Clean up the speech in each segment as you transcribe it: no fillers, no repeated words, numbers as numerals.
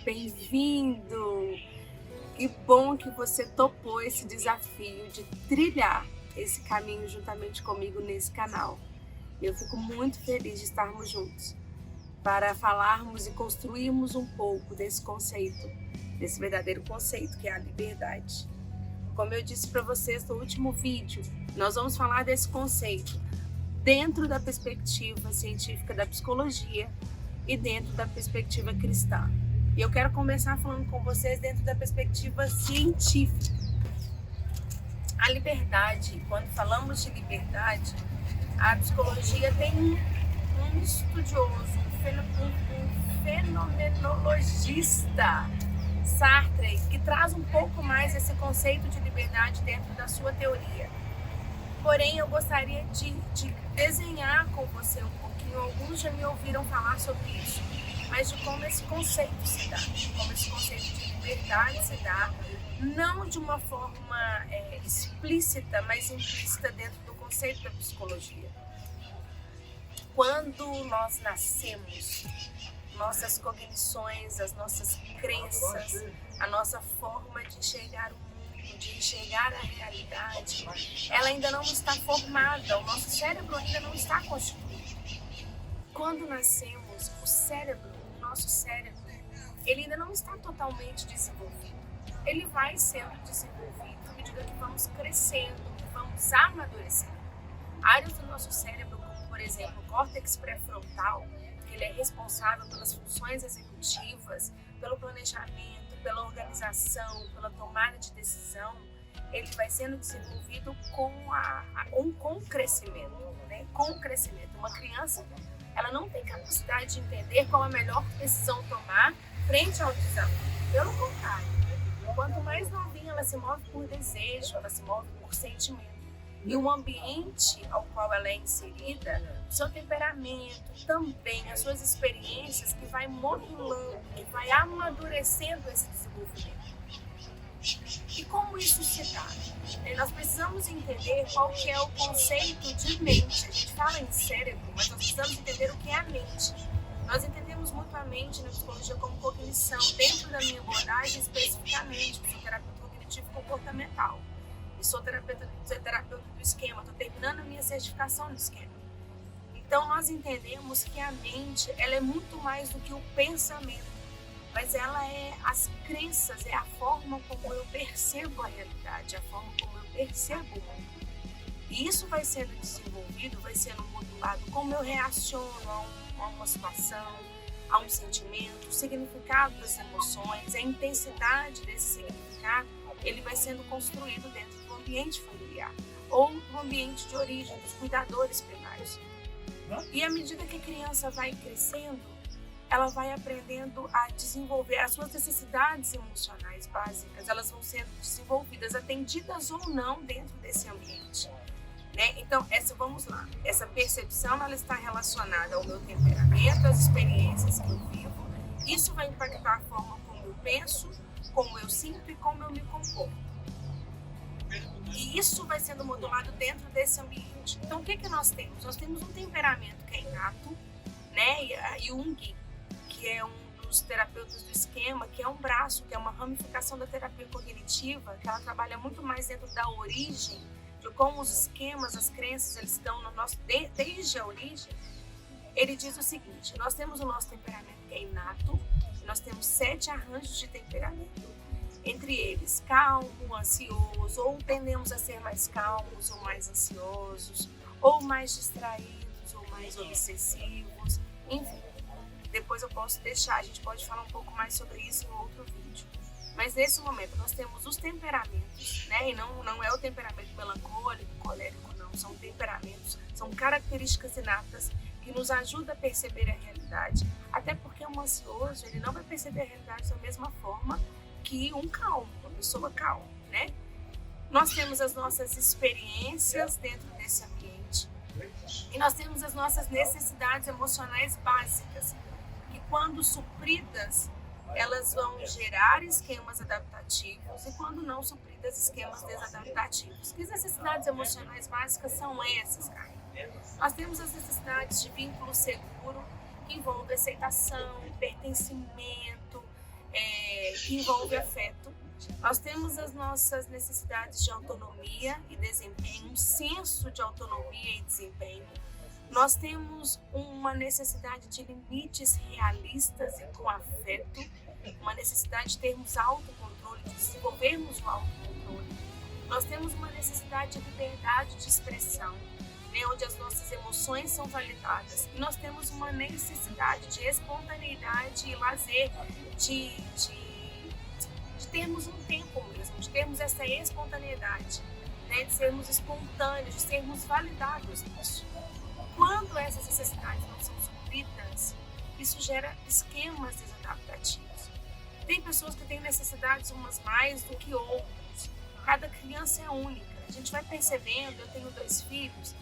bem-vindo! Que bom que você topou esse desafio de trilhar esse caminho juntamente comigo nesse canal. Eu fico muito feliz de estarmos juntos para falarmos e construirmos um pouco desse conceito, desse verdadeiro conceito que é a liberdade. Como eu disse para vocês no último vídeo, nós vamos falar desse conceito dentro da perspectiva científica da psicologia e dentro da perspectiva cristã. E eu quero começar falando com vocês dentro da perspectiva científica. A liberdade, quando falamos de liberdade, a psicologia tem um estudioso, um fenomenologista, Sartre, que traz um pouco mais esse conceito de liberdade dentro da sua teoria. Porém, eu gostaria de desenhar com você um pouquinho, alguns já me ouviram falar sobre isso, mas de como esse conceito se dá, como esse conceito de liberdade se dá, não de uma forma explícita, mas implícita dentro do conceito da psicologia. Quando nós nascemos, nossas cognições, as nossas crenças, a nossa forma de enxergar o mundo, de enxergar a realidade, ela ainda não está formada, o nosso cérebro ainda não está constituído. Quando nascemos, o nosso cérebro, ele ainda não está totalmente desenvolvido. Ele vai sendo desenvolvido à medida que vamos crescendo, que vamos amadurecendo. Áreas do nosso cérebro, como por exemplo o córtex pré-frontal, que ele é responsável pelas funções executivas, pelo planejamento, pela organização, pela tomada de decisão, ele vai sendo desenvolvido com o crescimento, né? Com o crescimento. Uma criança, ela não tem capacidade de entender qual a melhor decisão tomar frente ao desafio. Pelo contrário, quanto mais novinha ela se move por desejo, ela se move por sentimento. E o ambiente ao qual ela é inserida, o seu temperamento, também as suas experiências, que vai modulando, que vai amadurecendo esse desenvolvimento. E como isso se dá? Nós precisamos entender qual que é o conceito de mente. A gente fala em cérebro, mas nós precisamos entender o que é a mente. Nós entendemos muito a mente na psicologia como cognição. Dentro da minha abordagem, especificamente, psicoterapeuta cognitivo comportamental. E sou terapeuta do esquema, estou terminando a minha certificação no esquema. Então nós entendemos que a mente, ela é muito mais do que o pensamento, mas ela é as crenças, é a forma como eu percebo a realidade, a forma como eu percebo o mundo. E isso vai sendo desenvolvido, vai sendo modulado, como eu reaciono a uma situação, a um sentimento, o significado das emoções, a intensidade desse significado, ele vai sendo construído dentro do ambiente familiar ou do ambiente de origem, dos cuidadores primários. E à medida que a criança vai crescendo, ela vai aprendendo a desenvolver as suas necessidades emocionais básicas, elas vão sendo desenvolvidas, atendidas ou não dentro desse ambiente. Né? Então, essa percepção ela está relacionada ao meu temperamento, às experiências que eu vivo. Isso vai impactar a forma como eu penso, como eu sinto e como eu me comporto. E isso vai sendo modulado dentro desse ambiente. Então, o que nós temos? Nós temos um temperamento que é inato, né? E Jung, que é um dos terapeutas do esquema, que é um braço, que é uma ramificação da terapia cognitiva, que ela trabalha muito mais dentro da origem, de como os esquemas, as crenças, eles estão no nosso, desde a origem. Ele diz o seguinte: nós temos o nosso temperamento que é inato, nós temos 7 arranjos de temperamento, entre eles calmo, ansioso, ou tendemos a ser mais calmos ou mais ansiosos, ou mais distraídos ou mais obsessivos, enfim. Depois eu posso deixar, a gente pode falar um pouco mais sobre isso em outro vídeo. Mas nesse momento nós temos os temperamentos, né? E não é o temperamento melancólico, colérico, não. São temperamentos, são características inatas que nos ajudam a perceber a realidade. Até porque um ansioso, ele não vai perceber a realidade da mesma forma que um calmo, uma pessoa calma, né? Nós temos as nossas experiências dentro desse ambiente e nós temos as nossas necessidades emocionais básicas, que quando supridas, elas vão gerar esquemas adaptativos e quando não supridas, esquemas desadaptativos. Que as necessidades emocionais básicas são essas, cara? Nós temos as necessidades de vínculo seguro, que envolve aceitação, pertencimento, que envolve afeto. Nós temos as nossas necessidades de autonomia e desempenho, um senso de autonomia e desempenho. Nós temos uma necessidade de limites realistas e com afeto, uma necessidade de termos autocontrole, de desenvolvermos o autocontrole. Nós temos uma necessidade de liberdade de expressão, né, onde as nossas emoções são validadas. E nós temos uma necessidade de espontaneidade e lazer, de termos um tempo mesmo, de termos essa espontaneidade, né, de sermos espontâneos, de sermos validados nisso. Quando essas necessidades não são supridas, isso gera esquemas desadaptativos. Tem pessoas que têm necessidades umas mais do que outras. Cada criança é única. A gente vai percebendo, eu tenho 2 filhos,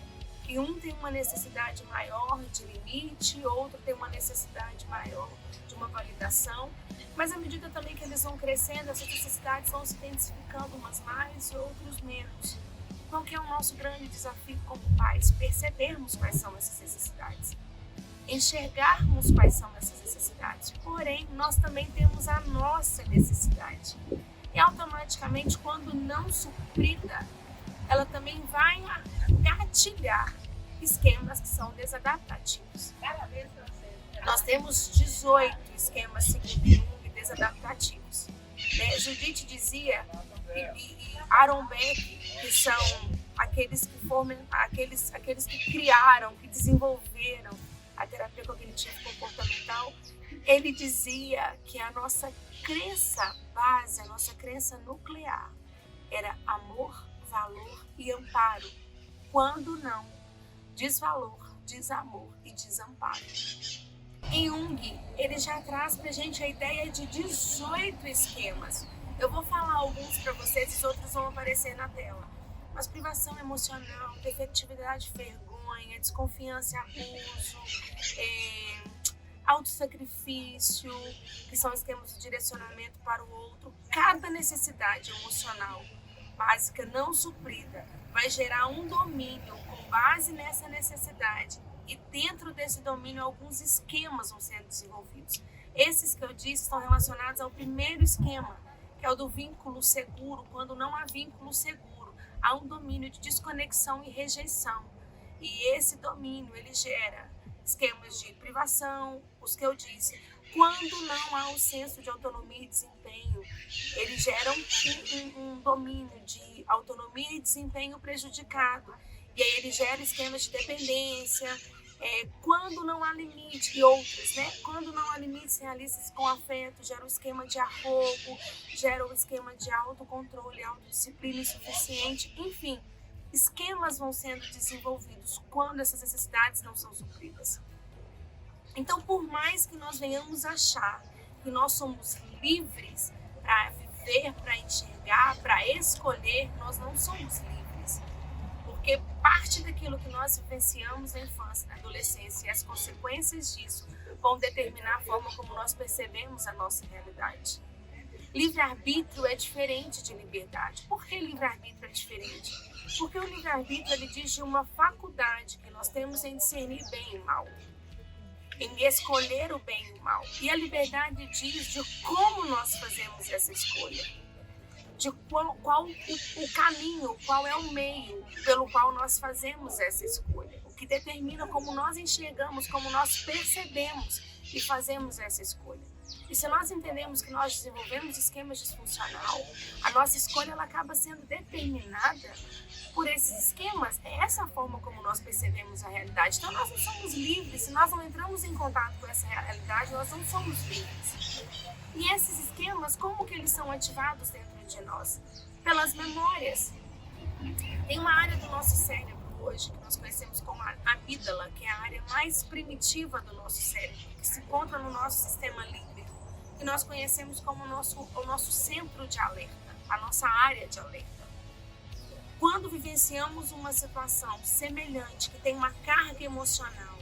e um tem uma necessidade maior de limite, outro tem uma necessidade maior de uma validação, mas à medida também que eles vão crescendo, essas necessidades vão se intensificando, umas mais e outros menos. Qual que é o nosso grande desafio como pais? Percebermos quais são essas necessidades, enxergarmos quais são essas necessidades, porém nós também temos a nossa necessidade. E automaticamente, quando não suprida, ela também vai gatilhar esquemas que são desadaptativos. Nós temos 18 esquemas segundo Jung desadaptativos. Judith dizia, e Aaron Beck, que são aqueles que criaram, que desenvolveram a terapia cognitiva comportamental, ele dizia que a nossa crença base, a nossa crença nuclear era amor, valor e amparo. Quando não, desvalor, desamor e desamparo. Em Jung, ele já traz pra gente a ideia de 18 esquemas. Eu vou falar alguns para vocês, os outros vão aparecer na tela. Mas privação emocional, defetividade, vergonha, desconfiança e abuso, autossacrifício, que são esquemas de direcionamento para o outro. Cada necessidade emocional básica não suprida vai gerar um domínio com base nessa necessidade, e dentro desse domínio alguns esquemas vão sendo desenvolvidos. Esses que eu disse estão relacionados ao primeiro esquema, que é o do vínculo seguro. Quando não há vínculo seguro, há um domínio de desconexão e rejeição, e esse domínio ele gera esquemas de privação, os que eu disse. Quando não há o senso de autonomia e desempenho, eles geram um domínio de autonomia e desempenho prejudicado. E aí ele gera esquemas de dependência, quando não há limite, e outros, né? Quando não há limites realistas com afeto, gera o esquema de arrobo, gera o esquema de autocontrole, autodisciplina insuficiente, enfim. Esquemas vão sendo desenvolvidos quando essas necessidades não são supridas. Então, por mais que nós venhamos achar que nós somos livres para viver, para enxergar, para escolher, nós não somos livres. Porque parte daquilo que nós vivenciamos na infância, na adolescência, e as consequências disso vão determinar a forma como nós percebemos a nossa realidade. Livre-arbítrio é diferente de liberdade. Por que livre-arbítrio é diferente? Porque o livre-arbítrio ele diz de uma faculdade que nós temos em discernir bem e mal, em escolher o bem e o mal. E a liberdade diz de como nós fazemos essa escolha, de qual o caminho, qual é o meio pelo qual nós fazemos essa escolha, o que determina como nós enxergamos, como nós percebemos e fazemos essa escolha. E se nós entendemos que nós desenvolvemos esquemas disfuncionais, a nossa escolha ela acaba sendo determinada por esses esquemas. É essa a forma como nós percebemos a realidade. Então nós não somos livres, se nós não entramos em contato com essa realidade, nós não somos livres. E esses esquemas, como que eles são ativados dentro de nós? Pelas memórias. Tem uma área do nosso cérebro hoje que nós conhecemos como a amígdala, que é a área mais primitiva do nosso cérebro, que se encontra no nosso sistema límbico, que nós conhecemos como o nosso centro de alerta, a nossa área de alerta. Quando vivenciamos uma situação semelhante, que tem uma carga emocional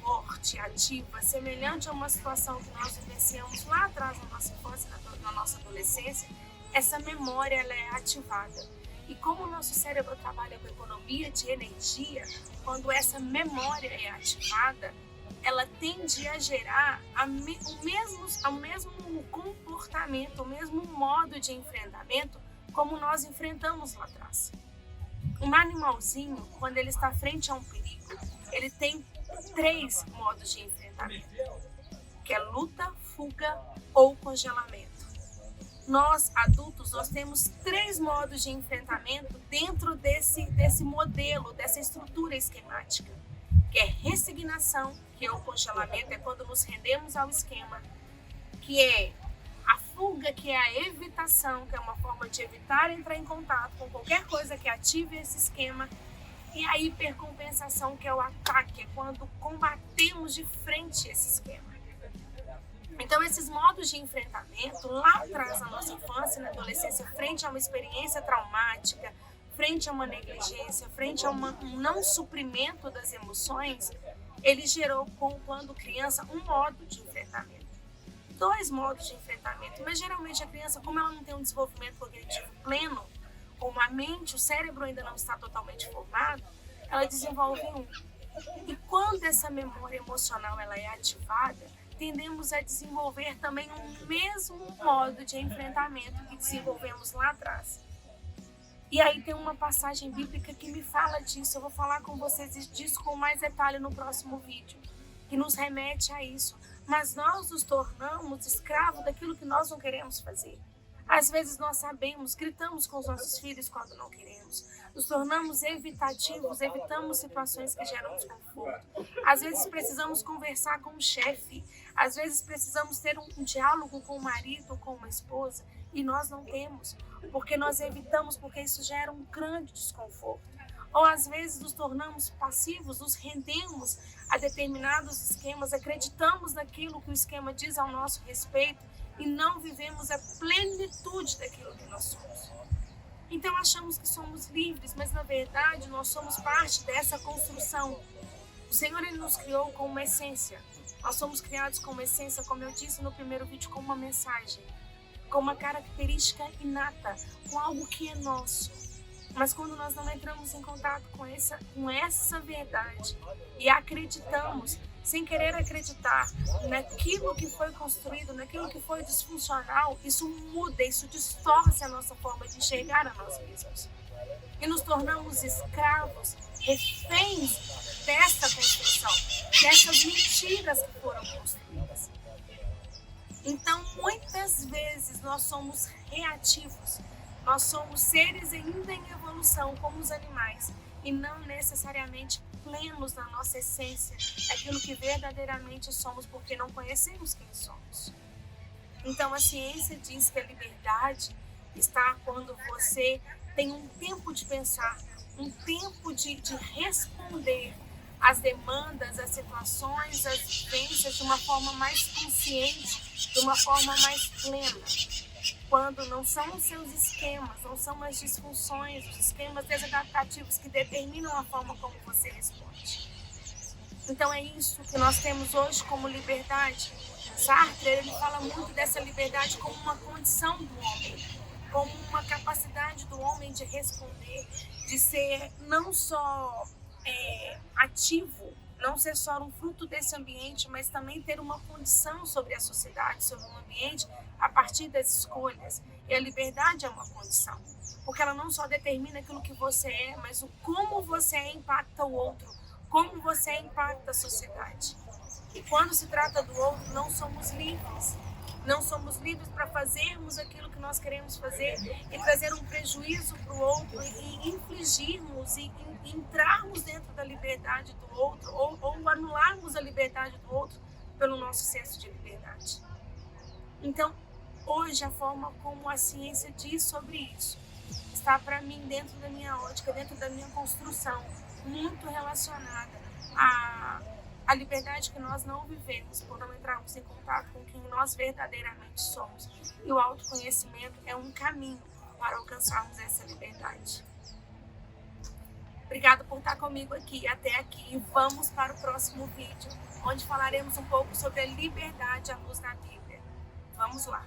forte, ativa, semelhante a uma situação que nós vivenciamos lá atrás na nossa infância, na nossa adolescência, essa memória ela é ativada. E como o nosso cérebro trabalha com economia de energia, quando essa memória é ativada, ela tende a gerar o mesmo comportamento, o mesmo modo de enfrentamento como nós enfrentamos lá atrás. Um animalzinho, quando ele está frente a um perigo, ele tem 3 modos de enfrentamento, que é luta, fuga ou congelamento. Nós, adultos, nós temos 3 modos de enfrentamento dentro desse modelo, dessa estrutura esquemática, que é resignação, que é o congelamento, é quando nos rendemos ao esquema, que é a fuga, que é a evitação, que é uma forma de evitar entrar em contato com qualquer coisa que ative esse esquema, e a hipercompensação, que é o ataque, é quando combatemos de frente esse esquema. Então, esses modos de enfrentamento, lá atrás na nossa infância e na adolescência, frente a uma experiência traumática, frente a uma negligência, frente a um não suprimento das emoções, ele gerou, quando criança, um modo de enfrentamento. 2 modos de enfrentamento, mas geralmente a criança, como ela não tem um desenvolvimento cognitivo pleno, como a mente, o cérebro ainda não está totalmente formado, ela desenvolve um. E quando essa memória emocional ela é ativada, tendemos a desenvolver também o mesmo modo de enfrentamento que desenvolvemos lá atrás. E aí tem uma passagem bíblica que me fala disso. Eu vou falar com vocês disso com mais detalhe no próximo vídeo, que nos remete a isso. Mas nós nos tornamos escravos daquilo que nós não queremos fazer. Às vezes nós sabemos, gritamos com os nossos filhos quando não queremos. Nos tornamos evitativos, evitamos situações que geram desconforto. Às vezes precisamos conversar com o chefe. Às vezes precisamos ter um diálogo com o marido ou com uma esposa e nós não temos, porque nós evitamos, porque isso gera um grande desconforto. Ou às vezes nos tornamos passivos, nos rendemos a determinados esquemas, acreditamos naquilo que o esquema diz ao nosso respeito e não vivemos a plenitude daquilo que nós somos. Então achamos que somos livres, mas na verdade nós somos parte dessa construção. O Senhor ele nos criou com uma essência. Nós somos criados com uma essência, como eu disse no primeiro vídeo, com uma mensagem, com uma característica inata, com algo que é nosso. Mas quando nós não entramos em contato com essa verdade e acreditamos, sem querer acreditar naquilo que foi construído, naquilo que foi disfuncional, isso muda, isso distorce a nossa forma de enxergar a nós mesmos. E nos tornamos escravos, reféns dessa construção, dessas mentiras que foram construídas. Então, muitas vezes nós somos reativos, nós somos seres ainda em evolução, como os animais, e não necessariamente plenos na nossa essência, aquilo que verdadeiramente somos, porque não conhecemos quem somos. Então, a ciência diz que a liberdade está quando você tem um tempo de pensar, um tempo de responder às demandas, às situações, às vivências de uma forma mais consciente, de uma forma mais plena. Quando não são os seus esquemas, não são as disfunções, os esquemas desadaptativos que determinam a forma como você responde. Então é isso que nós temos hoje como liberdade. Sartre ele fala muito dessa liberdade como uma condição do homem, como uma capacidade do homem de responder, de ser não só ativo, não ser só um fruto desse ambiente, mas também ter uma condição sobre a sociedade, sobre o ambiente, a partir das escolhas. E a liberdade é uma condição, porque ela não só determina aquilo que você é, mas o como você impacta o outro, como você impacta a sociedade. E quando se trata do outro, não somos livres. Não somos livres para fazermos aquilo que nós queremos fazer e trazer um prejuízo para o outro e infligirmos e entrarmos dentro da liberdade do outro ou anularmos a liberdade do outro pelo nosso senso de liberdade. Então, hoje, a forma como a ciência diz sobre isso está, para mim, dentro da minha ótica, dentro da minha construção, muito relacionada a liberdade que nós não vivemos por não entrarmos em contato com quem nós verdadeiramente somos. E o autoconhecimento é um caminho para alcançarmos essa liberdade. Obrigada por estar comigo aqui, até aqui. Vamos para o próximo vídeo, onde falaremos um pouco sobre a liberdade à luz da Bíblia. Vamos lá!